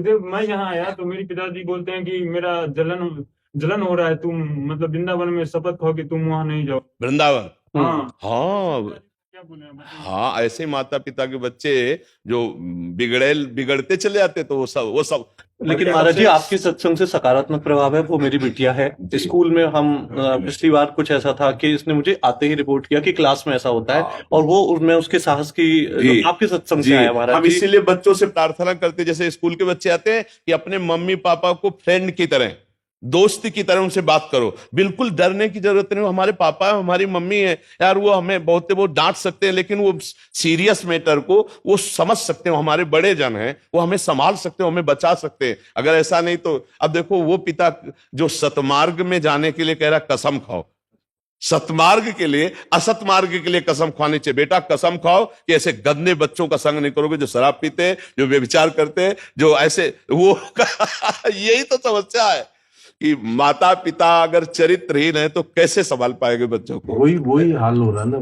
गुरुदेव, मैं यहाँ आया तो मेरे पिताजी बोलते हैं कि मेरा जलन जलन हो रहा है, तुम मतलब वृंदावन में शपथ खाओ कि तुम वहां नहीं जाओ। वृंदावन। हाँ। हाँ। क्या बोले आप बताइए। हाँ, ऐसे माता पिता के बच्चे जो बिगड़ते चले जाते, तो वो सब लेकिन महाराज जी, आपके सत्संग से सकारात्मक प्रभाव है। वो मेरी बिटिया है, स्कूल में हम पिछली बार कुछ ऐसा था कि इसने मुझे आते ही रिपोर्ट किया कि क्लास में ऐसा होता है, और वो मैं उसके साहस की आपके सत्संग से आया महाराज हम जी। इसीलिए बच्चों से प्रार्थना करते, जैसे स्कूल के बच्चे आते हैं, कि अपने मम्मी पापा को फ्रेंड की तरह, दोस्ती की तरह उनसे बात करो। बिल्कुल डरने की जरूरत नहीं। हमारे पापा है, हमारी मम्मी है यार, वो हमें बहुत डांट सकते हैं, लेकिन वो सीरियस मैटर को वो समझ सकते हैं। हमारे बड़े जन हैं, वो हमें संभाल सकते हैं, हमें बचा सकते हैं। अगर ऐसा नहीं तो अब देखो, वो पिता जो सतमार्ग में जाने के लिए कह रहा कसम खाओ, सतमार्ग के लिए, असत मार्ग के लिए कसम खानी चाहिए। बेटा कसम खाओ कि ऐसे गंदे बच्चों का संग नहीं करोगे, जो शराब पीते हैं, जो व्यभिचार करते हैं, जो ऐसे वो यही तो समस्या है कि माता पिता अगर चरित्रहीन है तो कैसे संभाल पाएंगे बच्चों को। वही हाल हो रहा है ना,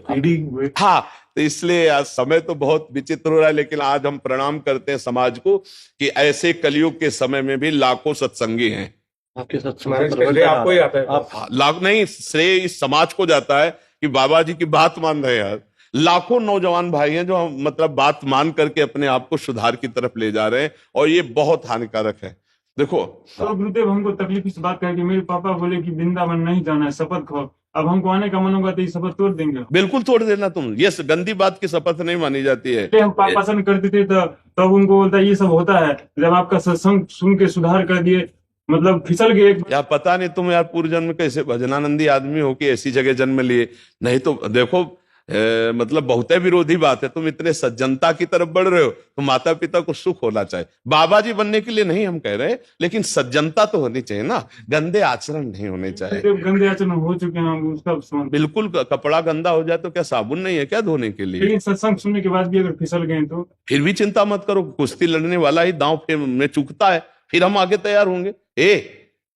पीढ़ी। हाँ, तो इसलिए आज समय तो बहुत विचित्र हो रहा है, लेकिन आज हम प्रणाम करते हैं समाज को कि ऐसे कलयुग के समय में भी लाखों सत्संगी हैं। आपके सत्संग आपको ही आता है। लाख नहीं, श्रेय इस समाज को जाता है कि बाबा जी की बात मान रहे हैं यार। लाखों नौजवान भाई हैं जो मतलब बात मान करके अपने आप को सुधार की तरफ ले जा रहे हैं, और ये बहुत हानिकारक है। देखो तो गुरुदेव, हमको तकलीफ इस बात का है कि मेरे पापा बोले कि वृंदावन नहीं जाना है, शपथ खाओ। अब हमको आने का मन होगा तो ये शपथ तोड़ देंगे। बिल्कुल तोड़ देना तुम, ये गंदी बात की शपथ नहीं मानी जाती है। हम पापा पसंद करते थे तब उनको बोलता ये सब होता है। जब आपका सत्संग सुन के सुधार कर दिए, मतलब फिसल गए। यार पता नहीं तुम यार पूर्व जन्म कैसे भजनानंदी आदमी हो कि ऐसी जगह जन्म लिए। नहीं तो देखो मतलब बहुत विरोधी बात है। तुम इतने सज्जनता की तरफ बढ़ रहे हो, तो माता पिता को सुख होना चाहिए। बाबा जी बनने के लिए नहीं हम कह रहे, लेकिन सज्जनता तो होनी चाहिए ना। गंदे आचरण नहीं होने चाहिए। गंदे आचरण हो चुके हैं, उसका बिल्कुल। कपड़ा गंदा हो जाए तो क्या साबुन नहीं है क्या धोने के लिए? लेकिन सत्संग सुनने के बाद भी अगर फिसल गए तो फिर भी चिंता मत करो। कुश्ती लड़ने वाला ही दांव में चूकता है, फिर हम आगे तैयार होंगे।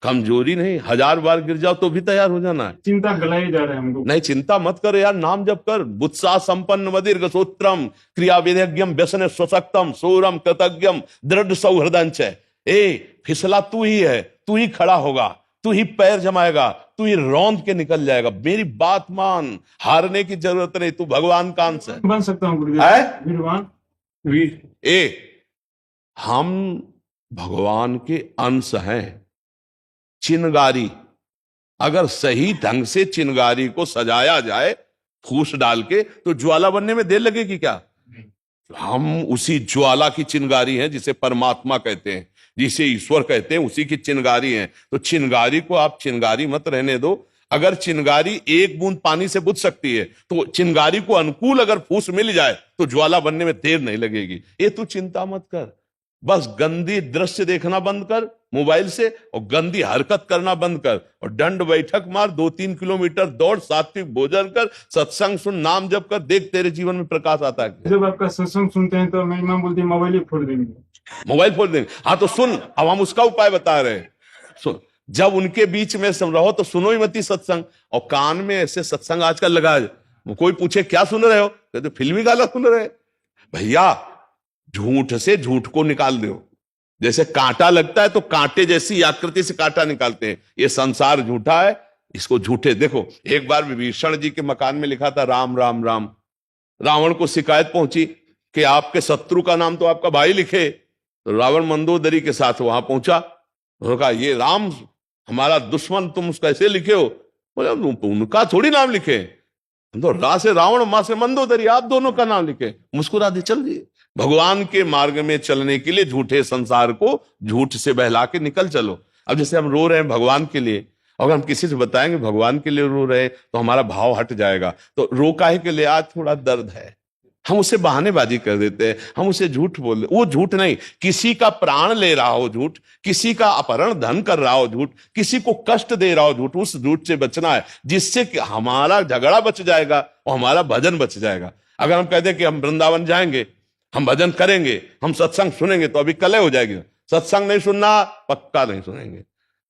कमजोरी नहीं, 1000 बार गिर जाओ तो भी तैयार हो जाना है। चिंता गलाए जा रहे हैं हमको। नहीं, चिंता मत कर यार, नाम जप कर। बुत्सा संपन्न मदीर्घ सूत्रम क्रिया विधेयज्ञम व्यसन स्वशक्तम सूरम कृतज्ञम दृढ़ सौहृदंच। फिसला तू ही है, तू ही खड़ा होगा, तू ही पैर जमाएगा, तू ही रौंद के निकल जाएगा। मेरी बात मान, हारने की जरूरत नहीं। तू भगवान का अंश है। बन सकता हूँ गुरुदेव, वीरवान। हम भगवान के अंश हैं। चिनगारी, अगर सही ढंग से चिनगारी को सजाया जाए फूस डाल के, तो ज्वाला बनने में देर लगेगी क्या? हम उसी ज्वाला की चिनगारी हैं, जिसे परमात्मा कहते हैं, जिसे ईश्वर कहते हैं, उसी की चिनगारी हैं। तो चिनगारी को आप चिनगारी मत रहने दो। अगर चिनगारी एक बूंद पानी से बुझ सकती है, तो चिनगारी को अनुकूल अगर फूस मिल जाए तो ज्वाला बनने में देर नहीं लगेगी। ये तू चिंता मत कर। बस गंदी दृश्य देखना बंद कर मोबाइल से, और गंदी हरकत करना बंद कर, और दंड बैठक मार, 2-3 किलोमीटर दौड़, सात्विक भोजन कर, सत्संग सुन, नाम जप कर, देख तेरे जीवन में प्रकाश आता है। जब आपका सत्संग सुनते हैं तो मेरी मां बोलती है मोबाइल ही फोड़ देंगे। मोबाइल फोड़ देंगे? हाँ तो सुन, अब हम उसका उपाय बता रहे हैं। सुन, जब उनके बीच में रहो तो सुनो ही मती सत्संग। और कान में ऐसे सत्संग आजकल लगा है, कोई पूछे क्या सुन रहे हो, कहते फिल्मी गाना सुन रहे। भैया, झूठ से झूठ को निकाल दो। जैसे कांटा लगता है तो कांटे जैसी आकृति से कांटा निकालते हैं। ये संसार झूठा है, इसको झूठे देखो। एक बार विभीषण जी के मकान में लिखा था राम राम राम। रावण को शिकायत पहुंची कि आपके शत्रु का नाम तो आपका भाई लिखे। तो रावण मंदोदरी के साथ वहां पहुंचा। उन्होंने कहा ये राम हमारा दुश्मन, तुम कैसे लिखे हो? बोले उनका थोड़ी नाम लिखे, तो रा से रावण, मां से मंदोदरी, आप दोनों का नाम लिखे। मुस्कुरा दे, चल दिए। भगवान के मार्ग में चलने के लिए झूठे संसार को झूठ से बहला के निकल चलो। अब जैसे हम रो रहे हैं भगवान के लिए, अगर हम किसी से बताएंगे भगवान के लिए रो रहे हैं, तो हमारा भाव हट जाएगा। तो रो काहे के लिए? आज थोड़ा दर्द है, हम उसे बहानेबाजी कर देते हैं, हम उसे झूठ बोल रहे। वो झूठ नहीं, किसी का प्राण ले रहा हो झूठ, किसी का अपहरण धन कर रहा हो झूठ, किसी को कष्ट दे रहा हो झूठ, उस झूठ से बचना है, जिससे कि हमारा झगड़ा बच जाएगा और हमारा भजन बच जाएगा। अगर हम कहते कि हम वृंदावन जाएंगे, हम भजन करेंगे, हम सत्संग सुनेंगे, तो अभी कलह हो जाएगी। सत्संग नहीं सुनना, पक्का नहीं सुनेंगे।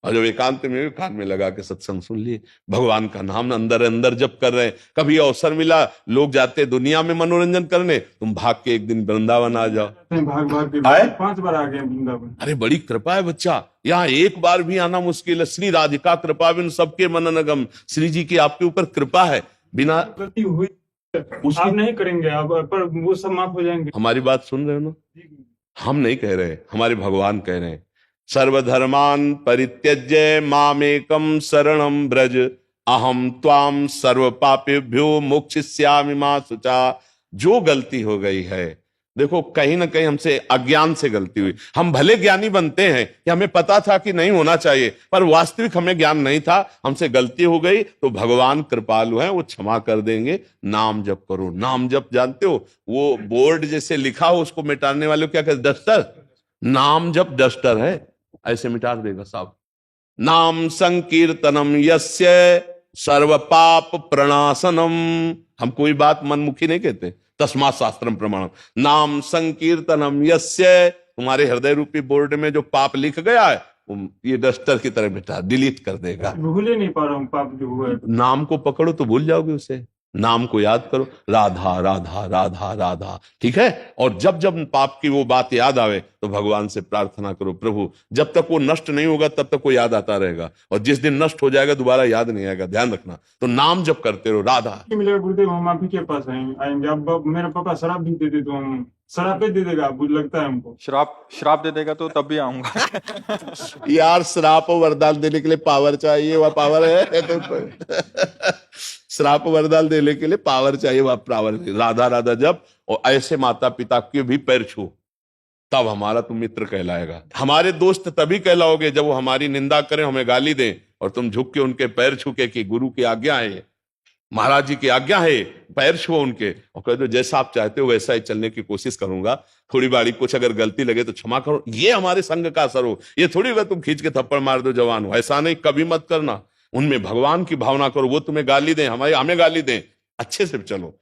और जब एकांत में भी कान में लगा के सत्संग सुन लिए, भगवान का नाम अंदर अंदर जप कर रहे हैं। कभी अवसर मिला, लोग जाते दुनिया में मनोरंजन करने, तुम भाग के एक दिन वृंदावन आ जाओ। भाग भाग के आए? 5 बार आ गए वृंदावन। अरे बड़ी कृपा है बच्चा, यहाँ एक बार भी आना मुश्किल है। श्री राधिका कृपा बिन सबके मननगम, श्री जी की आपके ऊपर कृपा है। बिना गलती हुई आप नहीं करेंगे, आप पर वो सब माफ हो जाएंगे। हमारी बात सुन रहे हो ना, हम नहीं कह रहे, हमारे भगवान कह रहे हैं। सर्वधर्मान परित्यज्य मामेकम शरणम ब्रज, अहम त्वाम सर्व पापेभ्यो मोक्षयिष्यामि मा शुचा। जो गलती हो गई है, देखो कहीं ना कहीं हमसे अज्ञान से गलती हुई। हम भले ज्ञानी बनते हैं कि हमें पता था कि नहीं होना चाहिए, पर वास्तविक हमें ज्ञान नहीं था, हमसे गलती हो गई, तो भगवान कृपालु हैं, वो क्षमा कर देंगे। नाम जप करो। नाम जप जानते हो, वो बोर्ड जैसे लिखा हो उसको मिटाने वाले को क्या कहते, डस्टर। नाम जप डस्टर है, ऐसे मिटा देगा साहब। नाम संकीर्तनम यस्य सर्व पाप प्रणाशनम। हम कोई बात मनमुखी नहीं कहते, तस्मात् शास्त्रम प्रमाणम। नाम संकीर्तनम यस्य, तुम्हारे हृदय रूपी बोर्ड में जो पाप लिख गया है, ये डस्टर की तरह मिटा, डिलीट कर देगा। भूल ही नहीं पा रहा हूँ पाप जो हुआ है। नाम को पकड़ो तो भूल जाओगे उसे। नाम को याद करो, राधा राधा राधा राधा, ठीक है। और जब जब पाप की वो बात याद आवे तो भगवान से प्रार्थना करो, प्रभु जब तक वो नष्ट नहीं होगा तब तक वो याद आता रहेगा, और जिस दिन नष्ट हो जाएगा दोबारा याद नहीं आएगा, ध्यान रखना। तो नाम जब करते रहो। राधा मिलेगा गुरुदेव, हम आप ही के पास आएंगे। अब मेरे पापा शराब भी दे दे तो हम शराब दे देगा, लगता है हमको। श्राप दे देगा तो तब भी आऊंगा। यार श्राप और वरदान देने के लिए पावर चाहिए, वह पावर है तो श्राप वरदान देने के लिए पावर चाहिए, वह पावर। राधा राधा जब, और ऐसे माता पिता के भी पैर छू, तब हमारा तुम मित्र कहलाएगा। हमारे दोस्त तभी कहलाओगे जब वो हमारी निंदा करें, हमें गाली दें, और तुम झुक के उनके पैर छूके कि गुरु की आज्ञा है, महाराज जी की आज्ञा है, पैर छुओ उनके और कह दो जैसा आप चाहते हो वैसा ही चलने की कोशिश करूंगा, थोड़ी बारी कुछ अगर गलती लगे तो क्षमा करो। ये हमारे संग का असर हो। ये थोड़ी होगा तुम खींच के थप्पड़ मार दो जवान हो, ऐसा नहीं, कभी मत करना। उनमें भगवान की भावना करो, वो तुम्हें गाली दें, हमें गाली दें, अच्छे से चलो।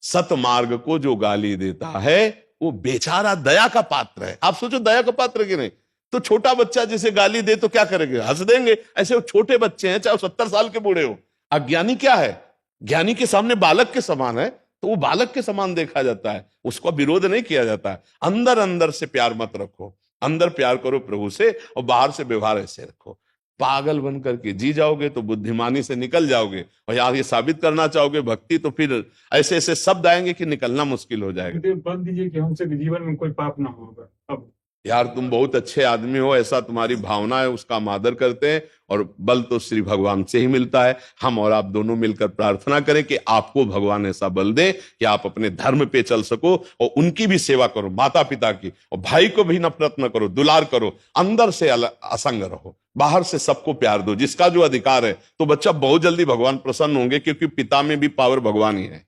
सतमार्ग को जो गाली देता है वो बेचारा दया का पात्र है। आप सोचो दया का पात्र कि नहीं। तो छोटा बच्चा जिसे गाली दे तो क्या करेंगे, हंस देंगे। ऐसे वो छोटे बच्चे हैं, चाहे 70 साल के बूढ़े हो। अज्ञानी क्या है, ज्ञानी के सामने बालक के समान है, तो वो बालक के समान देखा जाता है, उसको विरोध नहीं किया जाता है। अंदर अंदर से प्यार मत रखो, अंदर प्यार करो प्रभु से, और बाहर से व्यवहार ऐसे रखो। पागल बन करके जी जाओगे तो बुद्धिमानी से निकल जाओगे, और यार ये साबित करना चाहोगे भक्ति, तो फिर ऐसे ऐसे शब्द आएंगे कि निकलना मुश्किल हो जाएगा। गुरुदेव बल दीजिए कि हमसे जीवन में कोई पाप ना होगा। अब यार तुम बहुत अच्छे आदमी हो, ऐसा तुम्हारी भावना है, उसका हम आदर करते हैं, और बल तो श्री भगवान से ही मिलता है। हम और आप दोनों मिलकर प्रार्थना करें कि आपको भगवान ऐसा बल दे कि आप अपने धर्म पे चल सको, और उनकी भी सेवा करो, माता पिता की, और भाई को भी नफरत न करो, दुलार करो, अंदर से असंग रहो, बाहर से सबको प्यार दो, जिसका जो अधिकार है। तो बच्चा बहुत जल्दी भगवान प्रसन्न होंगे, क्योंकि पिता में भी पावर भगवान ही है,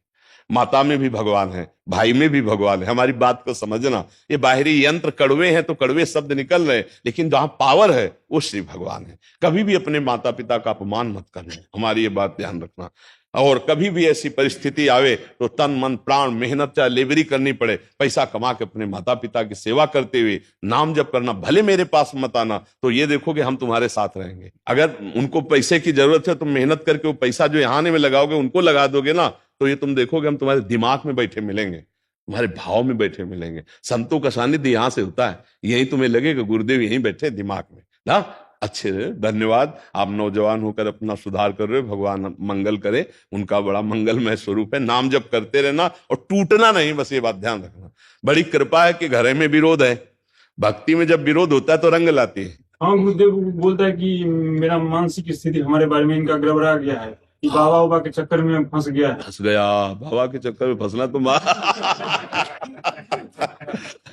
माता में भी भगवान है, भाई में भी भगवान है। हमारी बात को समझना, ये बाहरी यंत्र कड़वे हैं तो कड़वे शब्द निकल रहे हैं, लेकिन जहां पावर है वो श्री भगवान है। कभी भी अपने माता पिता का अपमान मत करना, हमारी ये बात ध्यान रखना। और कभी भी ऐसी परिस्थिति आवे तो तन मन प्राण मेहनत चाहे लेबरी करनी पड़े, पैसा कमा के अपने माता पिता की सेवा करते हुए नाम जप करना। भले मेरे पास मत आना, तो ये देखोगे हम तुम्हारे साथ रहेंगे। अगर उनको पैसे की जरूरत है, तुम मेहनत करके वो पैसा जो यहाँ आने में लगाओगे उनको लगा दोगे ना, तो ये तुम देखोगे हम तुम्हारे दिमाग में बैठे मिलेंगे, तुम्हारे भाव में बैठे मिलेंगे। संतों का सानिध्य यहां से होता है, यही तुम्हें लगेगा गुरुदेव यहीं बैठे दिमाग में ना। अच्छे धन्यवाद, आप नौजवान होकर अपना सुधार कर रहे हो, भगवान मंगल करे, उनका बड़ा मंगलमय स्वरूप है। नाम जप करते रहना और टूटना नहीं, बस ये बात ध्यान रखना। बड़ी कृपा है कि घर में विरोध है, भक्ति में जब विरोध होता है तो रंग लाती है। हाँ, गुरुदेव बोलता है कि मेरा मानसिक स्थिति हमारे बारे में इनका गड़बड़ा गया है, कि बाबा बाबा के चक्कर में फंस गया है। फंस गया, बाबा के चक्कर में फंसना तुम।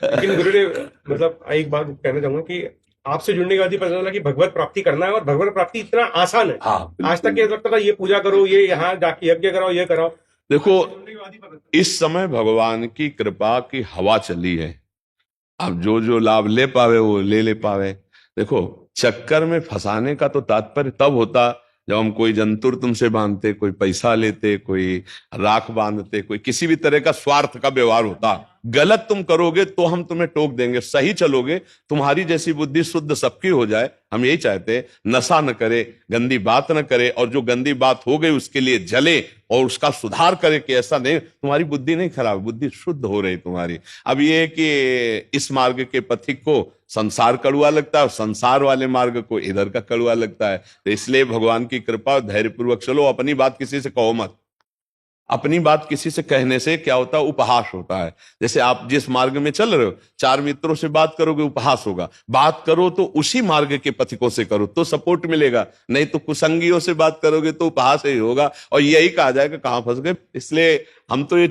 लेकिन गुरुदेव मतलब एक बात कहना चाहूंगा कि आपसे जुड़ने के बाद ही पता चला कि भगवत प्राप्ति करना है, और भगवत प्राप्ति इतना आसान है। हाँ, आज तक ये लगता था ये पूजा करो, ये यहाँ जाके यज्ञ कराओ, ये कराओ। देखो इस समय भगवान की कृपा की हवा चली है, अब जो जो लाभ ले पावे वो ले पावे। देखो चक्कर में फंसाने का तो तात्पर्य तब होता जब हम कोई जंतुर तुमसे बांधते, कोई पैसा लेते, कोई राख बांधते, कोई किसी भी तरह का स्वार्थ का व्यवहार होता। गलत तुम करोगे तो हम तुम्हें टोक देंगे, सही चलोगे, तुम्हारी जैसी बुद्धि शुद्ध सबकी हो जाए, हम यही चाहते हैं, नशा न करे, गंदी बात न करे, और जो गंदी बात हो गई उसके लिए जले और उसका सुधार करे कि ऐसा नहीं। तुम्हारी बुद्धि नहीं खराब, बुद्धि शुद्ध हो रही तुम्हारी। अब ये है कि इस मार्ग के पथिक को संसार कड़ुआ लगता है और संसार वाले मार्ग को इधर का कड़ुआ लगता है। तो इसलिए भगवान की कृपा, धैर्यपूर्वक चलो। अपनी बात किसी से कहो मत। अपनी बात किसी से कहने से क्या होता है? उपहास होता है। जैसे आप जिस मार्ग में चल रहे हो, 4 मित्रों से बात करोगे, उपहास होगा। बात करो तो उसी मार्ग के पथिकों से करो तो सपोर्ट मिलेगा, नहीं तो कुसंगियों से बात करोगे तो उपहास ही होगा और यही कहा जाएगा कहां फंस गए। इसलिए हम तो ये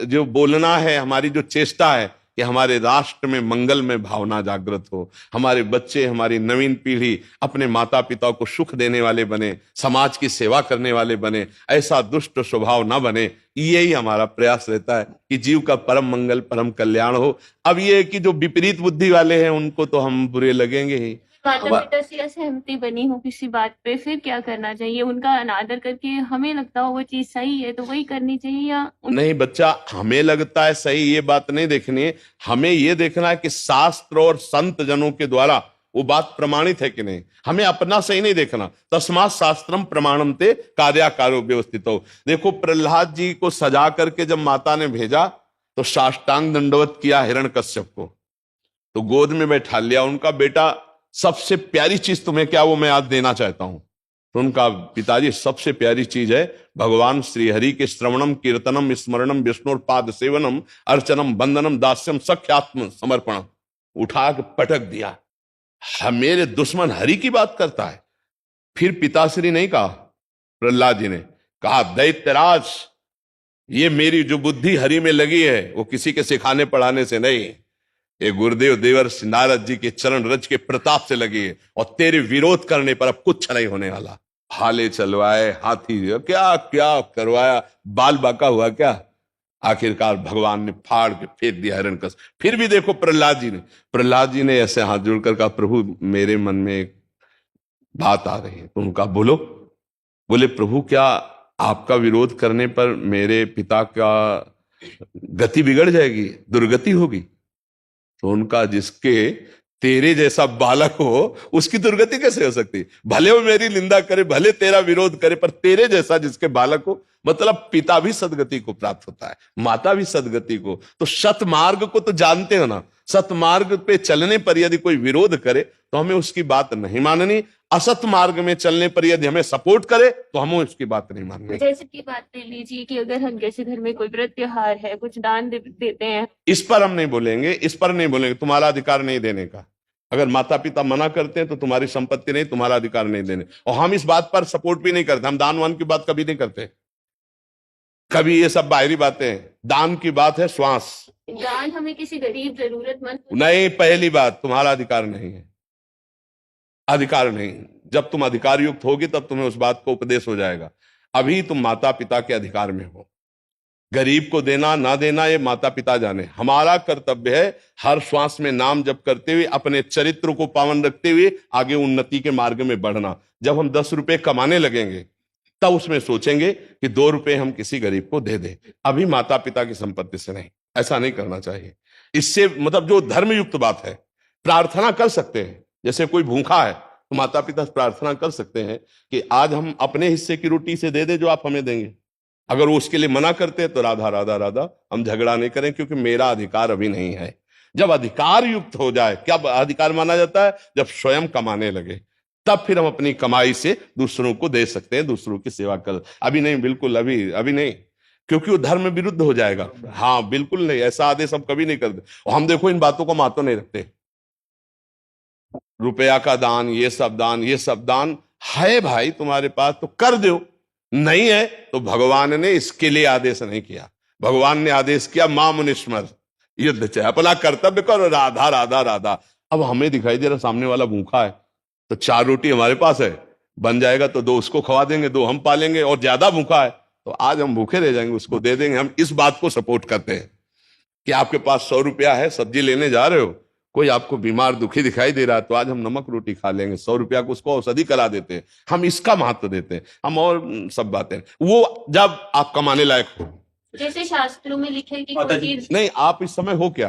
जो बोलना है, हमारी जो चेष्टा है कि हमारे राष्ट्र में मंगल में भावना जागृत हो, हमारे बच्चे, हमारी नवीन पीढ़ी अपने माता पिता को सुख देने वाले बने, समाज की सेवा करने वाले बने, ऐसा दुष्ट स्वभाव ना बने। यही हमारा प्रयास रहता है कि जीव का परम मंगल, परम कल्याण हो। अब ये कि जो विपरीत बुद्धि वाले हैं उनको तो हम बुरे लगेंगे ही। माता पिता से असहमति बनी हो किसी बात पे, फिर क्या करना चाहिए? उनका अनादर करके हमें लगता हो वो चीज सही है तो वही करनी चाहिए, या नहीं बच्चा, हमें लगता है सही, ये बात नहीं देखनी है। हमें ये देखना है कि शास्त्र और संत जनों के द्वारा वो बात प्रमाणित है कि नहीं। हमें अपना सही नहीं देखना। तस्मात् शास्त्रम प्रमाणम ते कार्याकारो व्यवस्थितो। देखो, प्रहलाद जी को सजा करके जब माता ने भेजा तो साष्टांग दंडवत किया हिरण्यकश्यप को, तो गोद में बैठा लिया। उनका बेटा, सबसे प्यारी चीज तुम्हें क्या, वो मैं आज देना चाहता हूं। तो उनका पिताजी, सबसे प्यारी चीज है भगवान श्री हरि के श्रवणम, कीर्तनम, स्मरणम, विष्णुर पाद सेवनम, अर्चनम, वंदनम, दास्यम, सख्यात्म समर्पणम। उठा के पटक दिया। मेरे दुश्मन हरि की बात करता है। फिर पिताश्री नहीं कहा, प्रहलाद जी ने कहा, दैत्यराज, ये मेरी जो बुद्धि हरि में लगी है वो किसी के सिखाने पढ़ाने से नहीं, ये गुरुदेव देवर्षि नारद जी के चरण रज के प्रताप से लगी है, और तेरे विरोध करने पर अब कुछ नहीं होने वाला। भाले चलवाए, हाथी क्या क्या करवाया, बाल बाका हुआ क्या। आखिरकार भगवान ने फाड़ के फेंक दिया हिरण्यकश्यप। फिर भी देखो प्रहलाद जी ने ऐसे हाथ जोड़कर कहा, प्रभु मेरे मन में एक बात आ रही है। तो उनका बोलो। बोले, प्रभु क्या आपका विरोध करने पर मेरे पिता का गति बिगड़ जाएगी, दुर्गति होगी? तो उनका, जिसके तेरे जैसा बालक हो उसकी दुर्गति कैसे हो सकती? भले वो मेरी निंदा करे, भले तेरा विरोध करे, पर तेरे जैसा जिसके बालक हो, मतलब पिता भी सदगति को प्राप्त होता है, माता भी सदगति को। तो सतमार्ग को तो जानते हो ना, सतमार्ग पे चलने पर यदि कोई विरोध करे तो हमें उसकी बात नहीं माननी। असत मार्ग में चलने पर यदि हमें सपोर्ट करे तो हमें उसकी बात नहीं माननी। जैसे की बात ले लीजिए कि अगर हम जैसे घर में कोई व्रत त्योहार है, कुछ दान देते हैं, इस पर हम नहीं बोलेंगे, इस पर नहीं बोलेंगे। तुम्हारा अधिकार नहीं देने का। अगर माता पिता मना करते हैं तो तुम्हारी संपत्ति नहीं, तुम्हारा अधिकार नहीं देने। और हम इस बात पर सपोर्ट भी नहीं करते। हम दान वान की बात कभी नहीं करते, कभी ये सब बाहरी बातें। दान की बात है श्वास। दान हमें किसी गरीब जरूरतमंद नहीं, पहली बात, तुम्हारा अधिकार नहीं है, अधिकार नहीं। जब तुम अधिकार युक्त होगी तब तुम्हें उस बात को उपदेश हो जाएगा। अभी तुम माता पिता के अधिकार में हो। गरीब को देना ना देना ये माता पिता जाने। हमारा कर्तव्य है हर श्वास में नाम जप करते हुए, अपने चरित्र को पावन रखते हुए आगे उन्नति के मार्ग में बढ़ना। जब हम 10 रुपए कमाने लगेंगे तब उसमें सोचेंगे कि 2 रुपए हम किसी गरीब को दे दें, अभी माता पिता की संपत्ति से नहीं। ऐसा नहीं करना चाहिए। इससे मतलब जो धर्मयुक्त बात है, प्रार्थना कर सकते हैं। जैसे कोई भूखा है तो माता पिता प्रार्थना कर सकते हैं कि आज हम अपने हिस्से की रोटी से दे दे जो आप हमें देंगे। अगर वो उसके लिए मना करते हैं तो राधा राधा राधा, हम झगड़ा नहीं करें, क्योंकि मेरा अधिकार अभी नहीं है। जब अधिकार युक्त हो जाए, क्या अधिकार माना जाता है? जब स्वयं कमाने लगे, तब फिर हम अपनी कमाई से दूसरों को दे सकते हैं, दूसरों की सेवा कर। अभी नहीं, बिल्कुल अभी नहीं, क्योंकि वो धर्म विरुद्ध हो जाएगा। हाँ बिल्कुल नहीं, ऐसा आदेश हम कभी नहीं करते। और हम देखो इन बातों को मातो नहीं रखते। रुपया का दान, ये सब दान है भाई तुम्हारे पास तो कर दो, नहीं है तो भगवान ने इसके लिए आदेश नहीं किया। भगवान ने आदेश किया मां मुनिस्मर, युद्ध चाहे, अपना कर्तव्य करो, राधा राधा राधा। अब हमें दिखाई दे रहा सामने वाला भूखा है तो 4 रोटी हमारे पास है, बन जाएगा तो 2 उसको खवा देंगे, 2 हम पालेंगे, और ज्यादा भूखा है तो आज हम भूखे रह जाएंगे, उसको दे देंगे। हम इस बात को सपोर्ट करते हैं कि आपके पास 100 रुपया है, सब्जी लेने जा रहे हो, कोई आपको बीमार दुखी दिखाई दे रहा है तो आज हम नमक रोटी खा लेंगे, 100 रुपया को उसको औषधि करा देते हैं। हम इसका महत्व देते हैं। हम और सब बातें वो जब आप कमाने लायक हो। जैसे शास्त्रों में लिखे कि कोई चीज नहीं, आप इस समय हो क्या?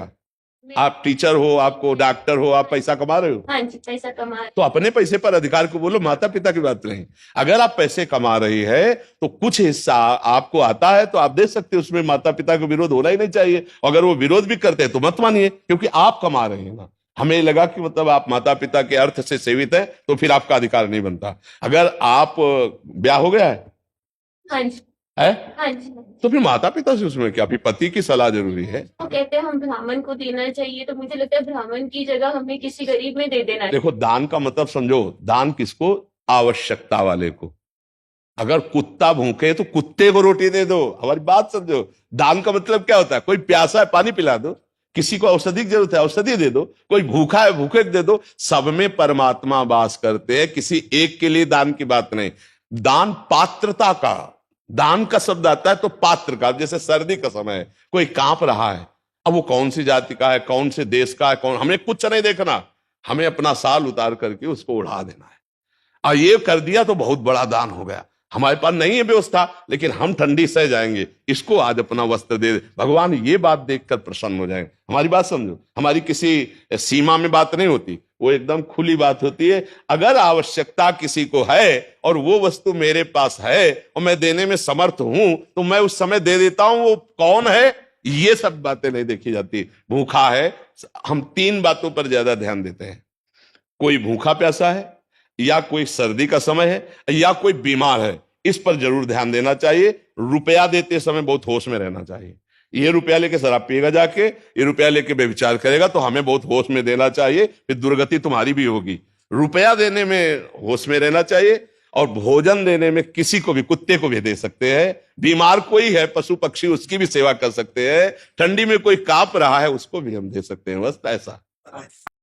आप टीचर हो, आपको डॉक्टर हो, आप पैसा कमा रहे हो, हाँ जी, पैसा कमा तो अपने पैसे पर अधिकार को बोलो, माता पिता की बात नहीं। अगर आप पैसे कमा रही है तो कुछ हिस्सा आपको आता है तो आप दे सकते हो, उसमें माता पिता को विरोध होना ही नहीं चाहिए। अगर वो विरोध भी करते हैं तो मत मानिए, क्योंकि आप कमा रहे हैं ना। हमें लगा कि मतलब आप माता पिता के अर्थ से सेवित है तो फिर आपका अधिकार नहीं बनता। अगर आप ब्याह हो गया हाँ जी, है हाँ जी। तो फिर माता पिता से उसमें क्या, फिर पति की सलाह जरूरी है। वो कहते हैं हम ब्राह्मण को देना चाहिए, तो मुझे लगता है ब्राह्मण की जगह हमें किसी गरीब में दे देना चाहिए। देखो, दान का मतलब समझो, दान किसको? आवश्यकता वाले को। अगर कुत्ता भूखे तो कुत्ते को रोटी दे दो, हमारी बात समझो। दान का मतलब क्या होता है? कोई प्यासा है पानी पिला दो, किसी को औषधि की जरूरत है औषधि दे दो, कोई भूखा है भूखे को दे दो। सब में परमात्मा वास करते हैं, किसी एक के लिए दान की बात नहीं। दान पात्रता का, दान का शब्द आता है तो पात्र का। जैसे सर्दी का समय है, कोई कांप रहा है, अब वो कौन सी जाति का है, कौन से देश का है, कौन, हमें कुछ नहीं देखना, हमें अपना साल उतार करके उसको उड़ा देना है। और ये कर दिया तो बहुत बड़ा दान हो गया। हमारे पास नहीं है व्यवस्था, लेकिन हम ठंडी सह जाएंगे, इसको आज अपना वस्त्र दे दे, भगवान ये बात देखकर प्रसन्न हो जाएंगे। हमारी बात समझो, हमारी किसी सीमा में बात नहीं होती, वो एकदम खुली बात होती है। अगर आवश्यकता किसी को है और वो वस्तु मेरे पास है और मैं देने में समर्थ हूं तो मैं उस समय दे देता हूं। वो कौन है, ये सब बातें नहीं देखी जाती। भूखा है, हम 3 बातों पर ज्यादा ध्यान देते हैं। कोई भूखा प्यासा है, या कोई सर्दी का समय है, या कोई बीमार है, इस पर जरूर ध्यान देना चाहिए। रुपया देते समय बहुत होश में रहना चाहिए। ये रुपया लेके शराब पिएगा जाके, ये रुपया लेके बेविचार करेगा, तो हमें बहुत होश में देना चाहिए, फिर दुर्गति तुम्हारी भी होगी। रुपया देने में होश में रहना चाहिए, और भोजन देने में किसी को भी, कुत्ते को भी दे सकते हैं, बीमार कोई है पशु पक्षी उसकी भी सेवा कर सकते हैं, ठंडी में कोई कांप रहा है उसको भी हम दे सकते हैं, बस ऐसा।